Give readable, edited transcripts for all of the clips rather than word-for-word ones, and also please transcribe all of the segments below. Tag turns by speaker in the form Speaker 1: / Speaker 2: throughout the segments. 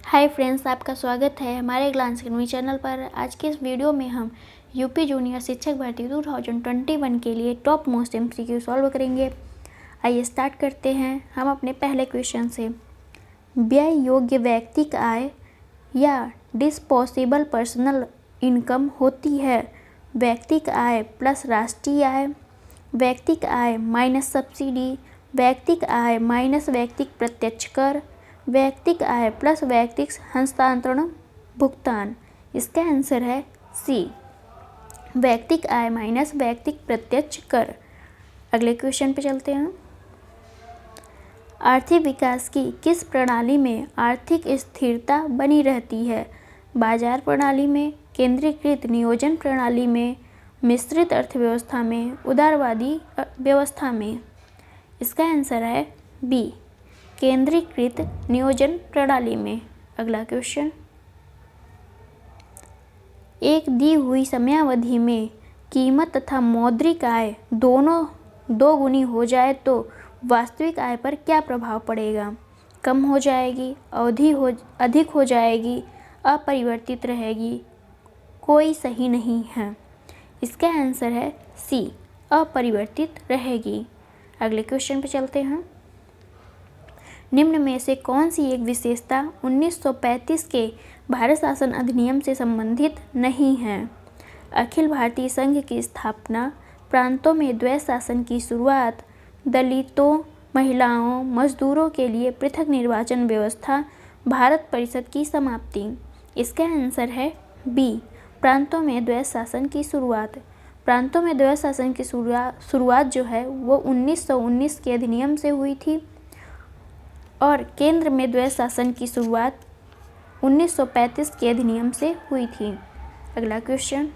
Speaker 1: Hi friends, आपका स्वागत है हमारे ग्लांस एकेडमी चैनल पर। आज के इस वीडियो में हम यूपी जूनियर शिक्षक भर्ती 2021 के लिए टॉप मोस्ट एमसीक्यू सॉल्व करेंगे। आइए स्टार्ट करते हैं हम अपने पहले क्वेश्चन से। व्यय योग्य व्यक्तिक आय या डिस्पोजेबल पर्सनल इनकम होती है व्यक्तिक आय प्लस राष्ट्रीय आय, व्यक्तिक आय माइनस सब्सिडी, व्यक्तिक आय माइनस व्यक्तिक प्रत्यक्ष कर, व्यक्तिक आय प्लस व्यक्तिक हस्तांतरण भुगतान। इसका आंसर है सी, व्यक्तिक आय माइनस व्यक्तिक प्रत्यक्ष कर। अगले क्वेश्चन पे चलते हैं। आर्थिक विकास की किस प्रणाली में आर्थिक स्थिरता बनी रहती है? बाजार प्रणाली में, केंद्रीकृत नियोजन प्रणाली में, मिश्रित अर्थव्यवस्था में, उदारवादी व्यवस्था में। इसका आंसर है बी, केंद्रीकृत नियोजन प्रणाली में। अगला क्वेश्चन। एक दी हुई समयावधि में कीमत तथा मौद्रिक आय दोनों दोगुनी हो जाए तो वास्तविक आय पर क्या प्रभाव पड़ेगा? कम हो जाएगी, अधिक हो जाएगी, अपरिवर्तित रहेगी, कोई सही नहीं है। इसका आंसर है सी, अपरिवर्तित रहेगी। अगले क्वेश्चन पे चलते हैं। निम्न में से कौन सी एक विशेषता 1935 के भारत शासन अधिनियम से संबंधित नहीं है? अखिल भारतीय संघ की स्थापना, प्रांतों में द्वैत शासन की शुरुआत, दलितों, महिलाओं, मजदूरों के लिए पृथक निर्वाचन व्यवस्था, भारत परिषद की समाप्ति। इसका आंसर है बी, प्रांतों में द्वैत शासन की शुरुआत। प्रांतों में द्वैत शासन की शुरुआत जो है वो 1919 के अधिनियम से हुई थी और केंद्र में द्वैत शासन की शुरुआत 1935 के अधिनियम से हुई थी। अगला क्वेश्चन।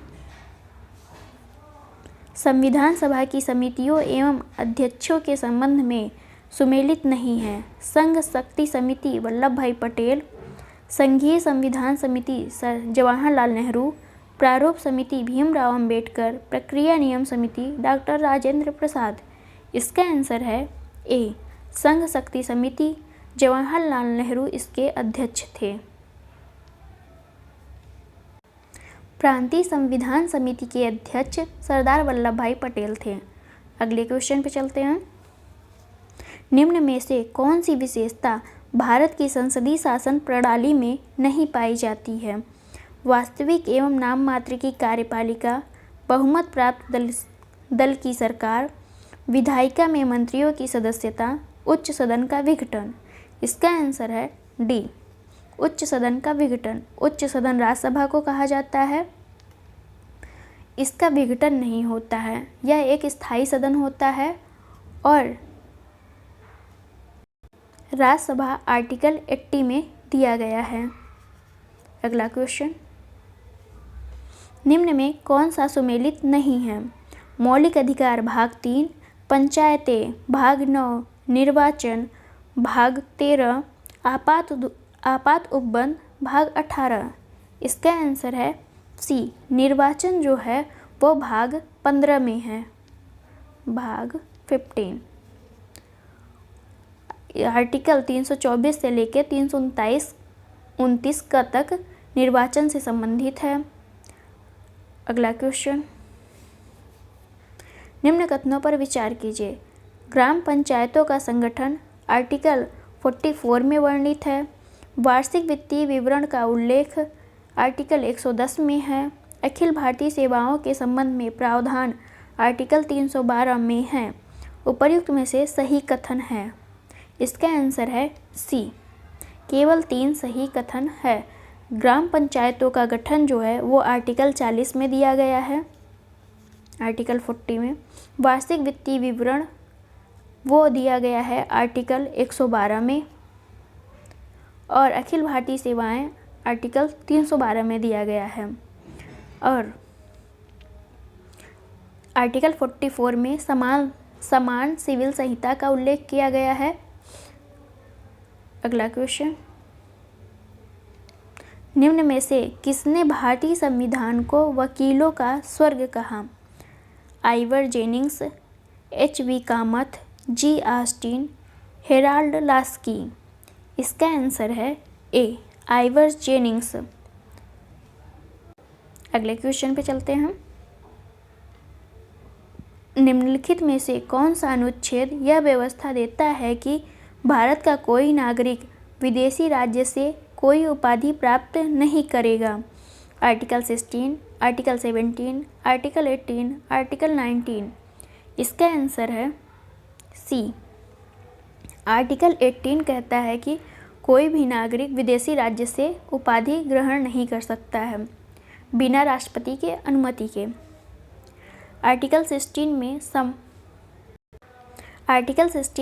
Speaker 1: संविधान सभा की समितियों एवं अध्यक्षों के संबंध में सुमेलित नहीं है। संघ शक्ति समिति वल्लभ भाई पटेल, संघीय संविधान समिति सर जवाहरलाल नेहरू, प्रारूप समिति भीमराव अंबेडकर, प्रक्रिया नियम समिति डॉक्टर राजेंद्र प्रसाद। इसका आंसर है ए, संघ शक्ति समिति। जवाहरलाल नेहरू इसके अध्यक्ष थे। प्रांतीय संविधान समिति के अध्यक्ष सरदार वल्लभ भाई पटेल थे। अगले क्वेश्चन पे चलते हैं। निम्न में से कौन सी विशेषता भारत की संसदीय शासन प्रणाली में नहीं पाई जाती है? वास्तविक एवं नाम मात्र की कार्यपालिका, बहुमत प्राप्त दल की सरकार, विधायिका में मंत्रियों की सदस्यता, उच्च सदन का विघटन। इसका आंसर है डी, उच्च सदन का विघटन। उच्च सदन राज्यसभा को कहा जाता है। इसका विघटन नहीं होता है, यह एक स्थायी सदन होता है और राज्यसभा आर्टिकल 80 में दिया गया है। अगला क्वेश्चन। निम्न में कौन सा सुमेलित नहीं है? मौलिक अधिकार भाग 3, पंचायतें भाग 9, निर्वाचन भाग 13, आपात उपबंध भाग 18। इसका आंसर है सी, निर्वाचन जो है वो भाग 15 में है, भाग 15। आर्टिकल 324 से लेकर 329 का तक निर्वाचन से संबंधित है। अगला क्वेश्चन। निम्न कथनों पर विचार कीजिए। ग्राम पंचायतों का संगठन आर्टिकल 44 में वर्णित है। वार्षिक वित्तीय विवरण का उल्लेख आर्टिकल 110 में है। अखिल भारतीय सेवाओं के संबंध में प्रावधान आर्टिकल 312 में है। उपर्युक्त में से सही कथन है। इसका आंसर है सी, केवल 3 सही कथन है। ग्राम पंचायतों का गठन जो है वो आर्टिकल 40 में दिया गया है, आर्टिकल 40 में। वार्षिक वित्तीय विवरण वो दिया गया है आर्टिकल 112 में और अखिल भारतीय सेवाएं आर्टिकल 312 में दिया गया है और आर्टिकल 44 में समान सिविल संहिता का उल्लेख किया गया है। अगला क्वेश्चन। निम्न में से किसने भारतीय संविधान को वकीलों का स्वर्ग कहा? Ivor Jennings, H.V. Kamath, G. Austin, Herald Laski. इसका आंसर है ए, आइवर्स जेनिंग्स। अगले क्वेश्चन पे चलते हैं। निम्नलिखित में से कौन सा अनुच्छेद यह व्यवस्था देता है कि भारत का कोई नागरिक विदेशी राज्य से कोई उपाधि प्राप्त नहीं करेगा? Article 16, article 17, article 18, article 19। इसका आंसर है सी। आर्टिकल 18 कहता है कि कोई भी नागरिक विदेशी राज्य से उपाधि ग्रहण नहीं कर सकता है बिना राष्ट्रपति के अनुमति के। आर्टिकल 16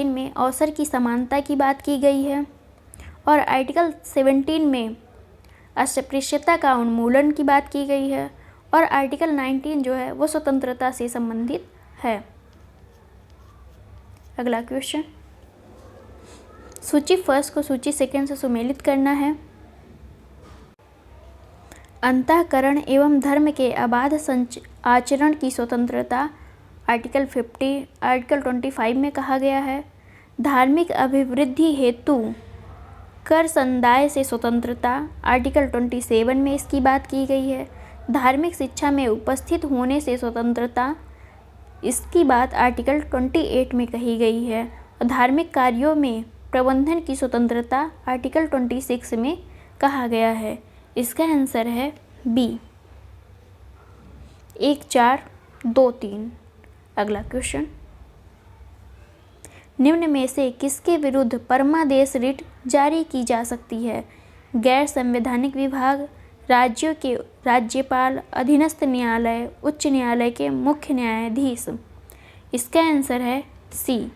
Speaker 1: में अवसर की समानता की बात की गई है और आर्टिकल 17 में अस्पृश्यता का उन्मूलन की बात की गई है और आर्टिकल 19 जो है वो स्वतंत्रता से संबंधित है। अगला क्वेश्चन, सूची फर्स्ट को सूची सेकंड से सुमेलित करना है। अंतःकरण एवं धर्म के अबाध आचरण की स्वतंत्रता आर्टिकल 50, आर्टिकल 25 में कहा गया है। धार्मिक अभिवृद्धि हेतु कर संदाय से स्वतंत्रता आर्टिकल 27 में इसकी बात की गई है। धार्मिक शिक्षा में उपस्थित होने से स्वतंत्रता, इसकी बात आर्टिकल 28 में कही गई है। धार्मिक कार्यों में प्रबंधन की स्वतंत्रता आर्टिकल 26 में कहा गया है। इसका आंसर है बी, 1, 4, 2, 3। अगला क्वेश्चन, निम्न में से किसके विरुद्ध परमादेश रिट जारी की जा सकती है? गैर संवैधानिक विभाग, राज्यों के राज्यपाल, अधीनस्थ न्यायालय, उच्च न्यायालय के मुख्य न्यायाधीश। इसका आंसर है सी,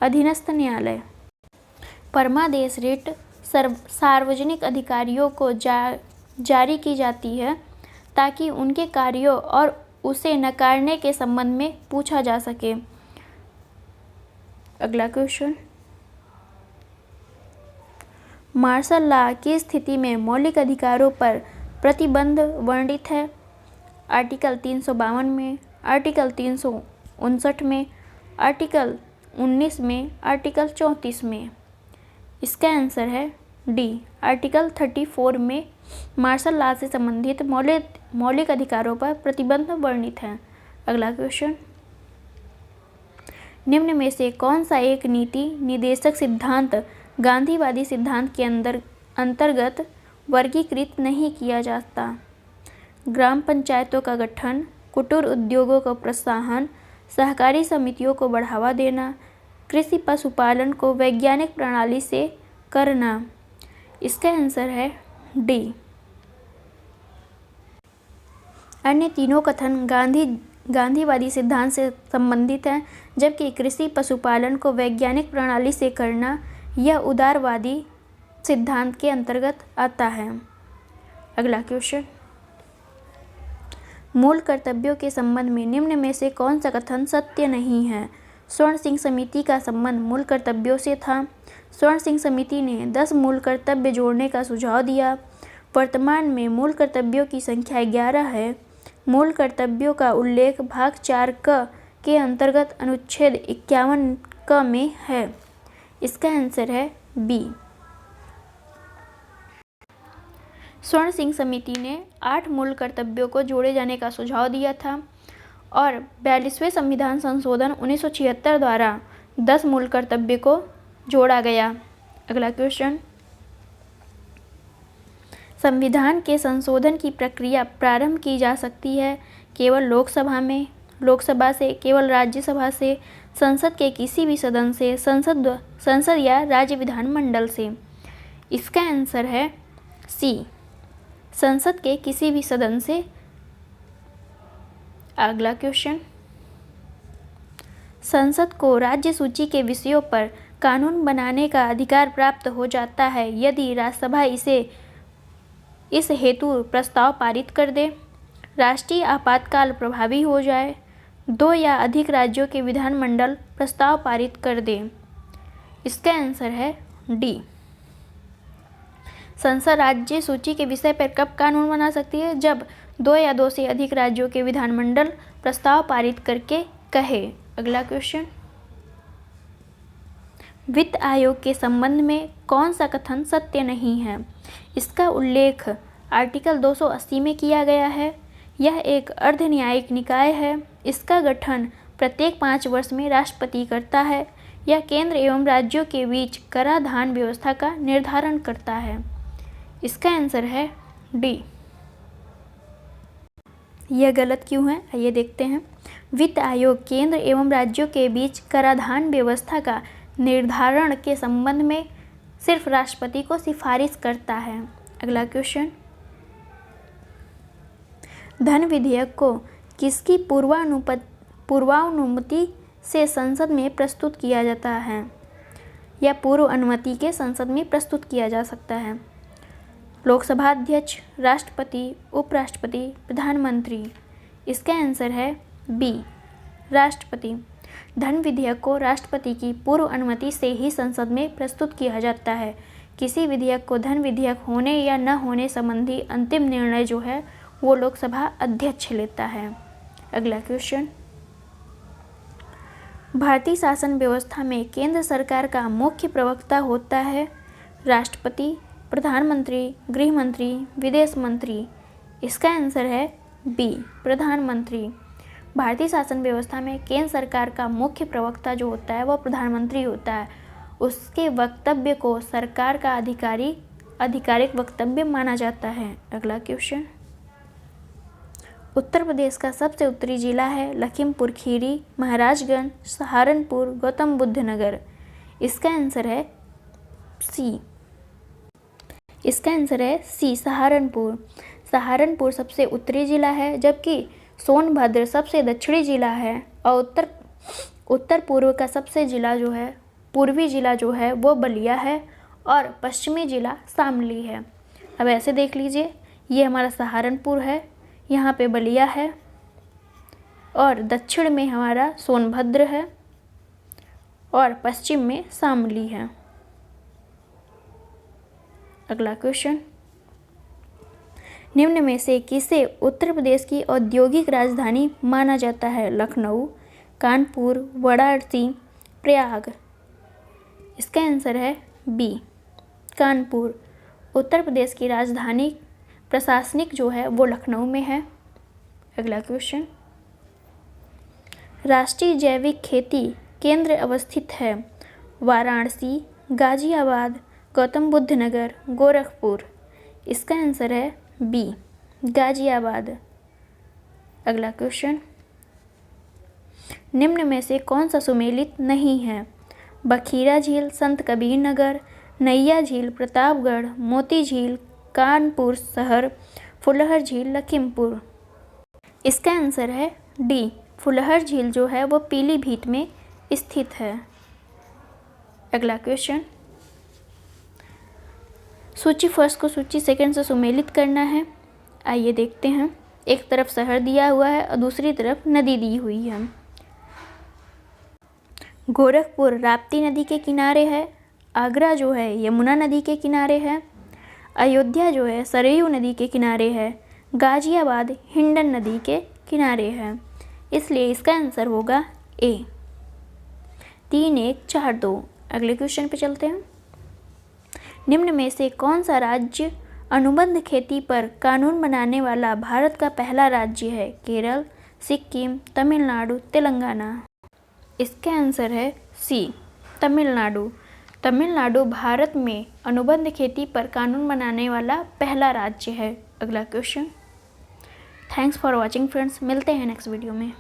Speaker 1: अधीनस्थ न्यायालय। परमादेश रिट सार्वजनिक अधिकारियों को जारी की जाती है ताकि उनके कार्यों और उसे नकारने के संबंध में पूछा जा सके। अगला क्वेश्चन, मार्शल लॉ की स्थिति में मौलिक अधिकारों पर प्रतिबंध वर्णित है? आर्टिकल 352 में, आर्टिकल 359 में, आर्टिकल 19 में, आर्टिकल 34 में। इसका आंसर है डी, आर्टिकल 34 में मार्शल लॉ से संबंधित मौलिक अधिकारों पर प्रतिबंध वर्णित है। अगला क्वेश्चन, निम्न में से कौन सा एक नीति निदेशक सिद्धांत गांधीवादी सिद्धांत के अंतर्गत वर्गीकृत नहीं किया जाता? ग्राम पंचायतों का गठन, कुटीर उद्योगों का प्रोत्साहन, सहकारी समितियों को बढ़ावा देना, कृषि पशुपालन को वैज्ञानिक प्रणाली से करना। इसका आंसर है डी। अन्य तीनों कथन गांधीवादी सिद्धांत से संबंधित हैं, जबकि कृषि पशुपालन को वैज्ञानिक प्रणाली से करना यह उदारवादी सिद्धांत के अंतर्गत आता है। अगला क्वेश्चन, मूल कर्तव्यों के संबंध में निम्न में से कौन सा कथन सत्य नहीं है? स्वर्ण सिंह समिति का संबंध मूल कर्तव्यों से था। स्वर्ण सिंह समिति ने 10 मूल कर्तव्य जोड़ने का सुझाव दिया। वर्तमान में मूल कर्तव्यों की संख्या 11 है। मूल कर्तव्यों का उल्लेख भाग 4 क के अंतर्गत अनुच्छेद 51 क में है। इसका आंसर है बी। स्वर्ण सिंह समिति ने 8 मूल कर्तव्यों को जोड़े जाने का सुझाव दिया था और 42वें संविधान संशोधन 1976 द्वारा 10 मूल कर्तव्य को जोड़ा गया। अगला क्वेश्चन, संविधान के संशोधन की प्रक्रिया प्रारंभ की जा सकती है केवल लोकसभा से, केवल राज्यसभा से, संसद के किसी भी सदन से, संसद या राज्य विधानमंडल से। इसका आंसर है सी, संसद के किसी भी सदन से। अगला क्वेश्चन, संसद को राज्य सूची के विषयों पर कानून बनाने का अधिकार प्राप्त हो जाता है यदि राज्यसभा इस हेतु प्रस्ताव पारित कर दे, राष्ट्रीय आपातकाल प्रभावी हो जाए, 2 या अधिक राज्यों के विधानमंडल प्रस्ताव पारित कर दे। इसका आंसर है डी। संसद राज्य सूची के विषय पर कब कानून बना सकती है? जब 2 या 2 से अधिक राज्यों के विधानमंडल प्रस्ताव पारित करके कहे। अगला क्वेश्चन, वित्त आयोग के संबंध में कौन सा कथन सत्य नहीं है? इसका उल्लेख आर्टिकल 280 में किया गया है। यह एक अर्ध न्यायिक निकाय है। इसका गठन प्रत्येक 5 वर्ष में राष्ट्रपति करता है। यह केंद्र एवं राज्यों के बीच कराधान व्यवस्था का निर्धारण करता है। इसका आंसर है डी। यह गलत क्यों है, आइए देखते हैं। वित्त आयोग केंद्र एवं राज्यों के बीच कराधान व्यवस्था का निर्धारण के संबंध में सिर्फ राष्ट्रपति को सिफारिश करता है। अगला क्वेश्चन, धन विधेयक को किसकी पूर्वानुमति से संसद में प्रस्तुत किया जाता है या पूर्व अनुमति के संसद में प्रस्तुत किया जा सकता है? लोकसभा अध्यक्ष, राष्ट्रपति, उपराष्ट्रपति, प्रधानमंत्री। इसका आंसर है बी, राष्ट्रपति। धन विधेयक को राष्ट्रपति की पूर्व अनुमति से ही संसद में प्रस्तुत किया जाता है। किसी विधेयक को धन विधेयक होने या न होने संबंधी अंतिम निर्णय जो है वो लोकसभा अध्यक्ष लेता है। अगला क्वेश्चन, भारतीय शासन व्यवस्था में केंद्र सरकार का मुख्य प्रवक्ता होता है राष्ट्रपति, प्रधानमंत्री, गृह मंत्री, विदेश मंत्री। इसका आंसर है बी, प्रधानमंत्री। भारतीय शासन व्यवस्था में केंद्र सरकार का मुख्य प्रवक्ता जो होता है वह प्रधानमंत्री होता है। उसके वक्तव्य को सरकार का आधिकारिक वक्तव्य माना जाता है। अगला क्वेश्चन, उत्तर प्रदेश का सबसे उत्तरी जिला है लखीमपुर खीरी, महाराजगंज, सहारनपुर, गौतम बुद्ध नगर। इसका आंसर है सी। इसका आंसर है सी, सहारनपुर। सहारनपुर सबसे उत्तरी जिला है, जबकि सोनभद्र सबसे दक्षिणी जिला है और उत्तर पूर्व का सबसे पूर्वी जिला जो है वो बलिया है और पश्चिमी जिला शामली है। अब ऐसे देख लीजिए, ये हमारा सहारनपुर है, यहाँ पे बलिया है और दक्षिण में हमारा सोनभद्र है और पश्चिम में शामली है। अगला क्वेश्चन, निम्न में से किसे उत्तर प्रदेश की औद्योगिक राजधानी माना जाता है? लखनऊ, कानपुर, वाराणसी, प्रयाग। इसका आंसर है बी, कानपुर। उत्तर प्रदेश की राजधानी प्रशासनिक जो है वो लखनऊ में है। अगला क्वेश्चन, राष्ट्रीय जैविक खेती केंद्र अवस्थित है वाराणसी, गाजियाबाद, गौतम बुद्ध नगर, गोरखपुर। इसका आंसर है बी, गाजियाबाद। अगला क्वेश्चन, निम्न में से कौन सा सुमेलित नहीं है? बखीरा झील, संत कबीर नगर, नैया झील, प्रतापगढ़, मोती झील, कानपुर शहर, फुलहर झील, लखीमपुर। इसका आंसर है डी, फुलहर झील जो है वो पीलीभीत में स्थित है। अगला क्वेश्चन, सूची फर्स्ट को सूची सेकंड से सुमेलित करना है। आइए देखते हैं। एक तरफ शहर दिया हुआ है और दूसरी तरफ नदी दी हुई है। गोरखपुर राप्ती नदी के किनारे है। आगरा जो है यमुना नदी के किनारे है। अयोध्या जो है सरयू नदी के किनारे है। गाजियाबाद हिंडन नदी के किनारे है। इसलिए इसका आंसर होगा ए, 3, 1, 4, 2। अगले क्वेश्चन पे चलते हैं। निम्न में से कौन सा राज्य अनुबंध खेती पर कानून बनाने वाला भारत का पहला राज्य है? केरल, सिक्किम, तमिलनाडु, तेलंगाना। इसका आंसर है सी, तमिलनाडु। तमिलनाडु भारत में अनुबंध खेती पर कानून बनाने वाला पहला राज्य है। अगला question. Thanks for watching friends, मिलते हैं नेक्स्ट वीडियो में।